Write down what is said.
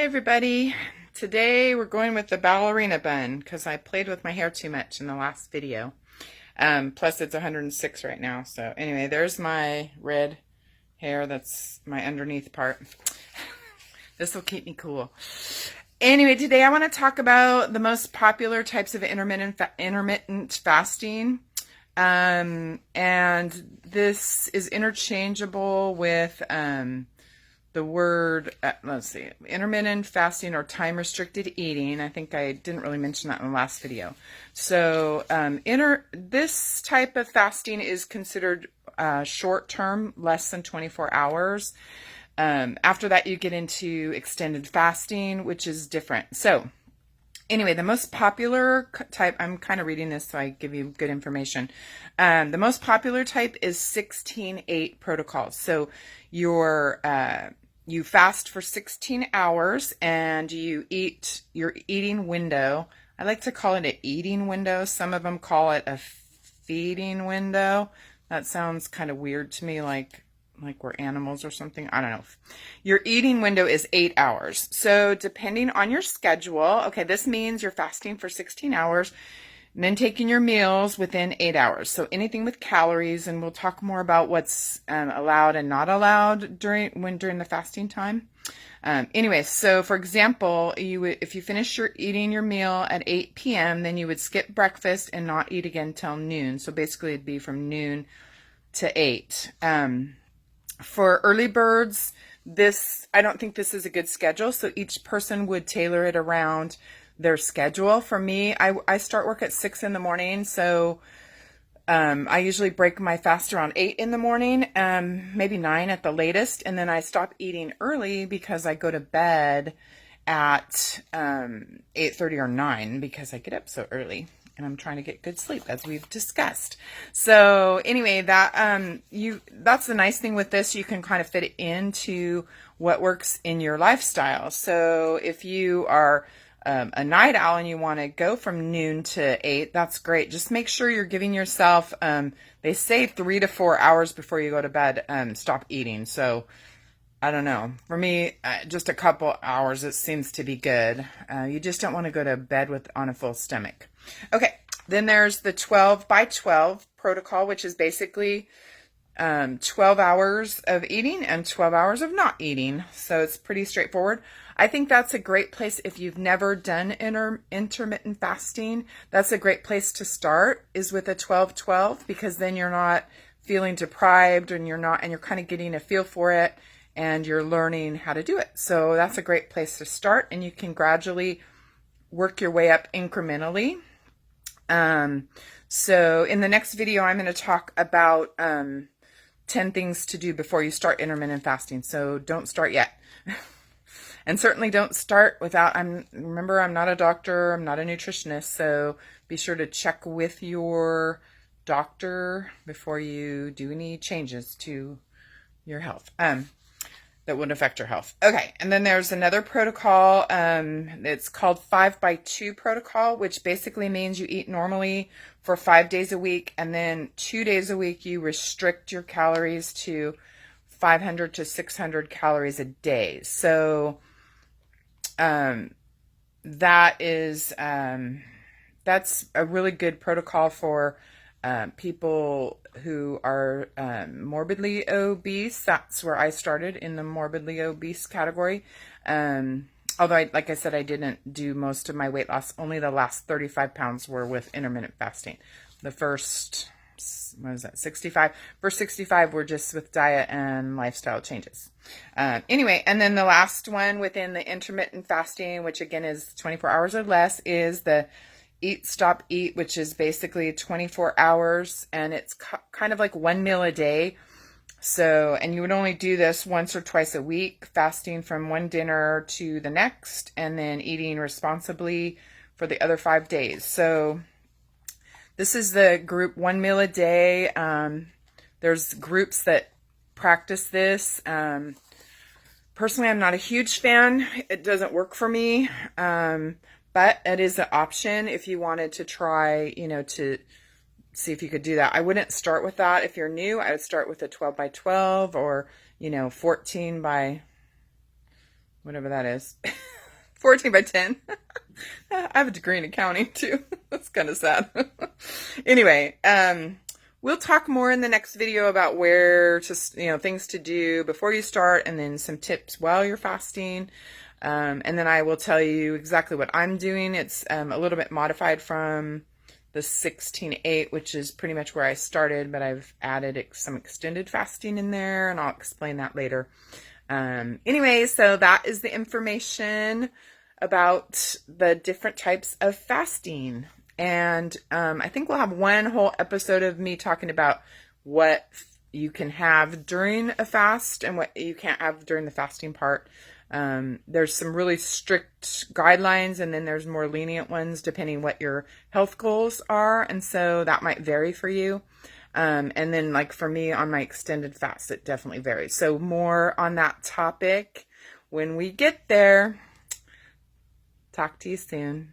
Hi everybody. Today we're going with the ballerina bun because I played with my hair too much in the last video. Plus it's 106 right now. So anyway, there's my red hair. That's my underneath part. This will keep me cool. Anyway, today I want to talk about the most popular types of intermittent fasting. And this is interchangeable with the word, let's see, intermittent fasting or time restricted eating. I think I didn't really mention that in the last video. So this type of fasting is considered short term, less than 24 hours. After that, you get into extended fasting, which is different. So anyway, the most popular type, I'm kind of reading this so I give you good information. The most popular type is 16-8 protocols. So you fast for 16 hours and your eating window. I like to call it an eating window. Some of them call it a feeding window. That sounds kind of weird to me, like we're animals or something. I don't know. Your eating window is 8 hours. So depending on your schedule, okay, this means you're fasting for 16 hours and then taking your meals within 8 hours. So anything with calories, and we'll talk more about what's allowed and not allowed during the fasting time. Anyway, so for example, if you finish eating your meal at 8 p.m., then you would skip breakfast and not eat again till noon. So basically it'd be from noon to 8. For early birds, I don't think this is a good schedule, so each person would tailor it around their schedule. For me, I start work at 6 in the morning, so I usually break my fast around 8 in the morning, maybe 9 at the latest, and then I stop eating early because I go to bed at 8:30 or 9 because I get up so early. And I'm trying to get good sleep, as we've discussed. So anyway, that's the nice thing with this. You can kind of fit it into what works in your lifestyle. So if you are a night owl and you want to go from noon to 8, that's great. Just make sure you're giving yourself, they say 3 to 4 hours before you go to bed, stop eating. So I don't know. For me, just a couple hours, it seems to be good. You just don't want to go to bed on a full stomach. Okay, then there's the 12 by 12 protocol, which is basically 12 hours of eating and 12 hours of not eating. So it's pretty straightforward. I think that's a great place if you've never done intermittent fasting. That's a great place to start, is with a 12-12, because then you're not feeling deprived and you're kind of getting a feel for it and you're learning how to do it. So that's a great place to start, and you can gradually work your way up incrementally. So in the next video, I'm going to talk about 10 things to do before you start intermittent fasting. So don't start yet. And certainly don't start without, remember, I'm not a doctor, I'm not a nutritionist, so be sure to check with your doctor before you do any changes to your health. That would affect your health. Okay, and then there's another protocol. It's called 5 by 2 protocol, which basically means you eat normally for 5 days a week, and then 2 days a week you restrict your calories to 500 to 600 calories a day. So that's a really good protocol for people who are morbidly obese. That's where I started, in the morbidly obese category. Although, like I said, I didn't do most of my weight loss. Only the last 35 pounds were with intermittent fasting. The first, 65? First 65 were just with diet and lifestyle changes. Anyway, and then the last one within the intermittent fasting, which again is 24 hours or less, is the Eat, Stop, Eat, which is basically 24 hours, and it's kind of like one meal a day. So, and you would only do this once or twice a week, fasting from one dinner to the next, and then eating responsibly for the other 5 days. So this is the group, one meal a day. There's groups that practice this. Personally, I'm not a huge fan. It doesn't work for me. But it is an option if you wanted to try, to see if you could do that. I wouldn't start with that. If you're new, I would start with a 12 by 12 or, 14 by whatever that is. 14 by 10. I have a degree in accounting too. That's kind of sad. Anyway, we'll talk more in the next video about where to, things to do before you start, and then some tips while you're fasting. And then I will tell you exactly what I'm doing. It's a little bit modified from the 16-8, which is pretty much where I started, but I've added some extended fasting in there, and I'll explain that later. Anyway, so that is the information about the different types of fasting. And I think we'll have one whole episode of me talking about what you can have during a fast and what you can't have during the fasting part. There's some really strict guidelines, and then there's more lenient ones depending what your health goals are. And so that might vary for you. And then like for me on my extended fast, it definitely varies. So more on that topic when we get there. Talk to you soon.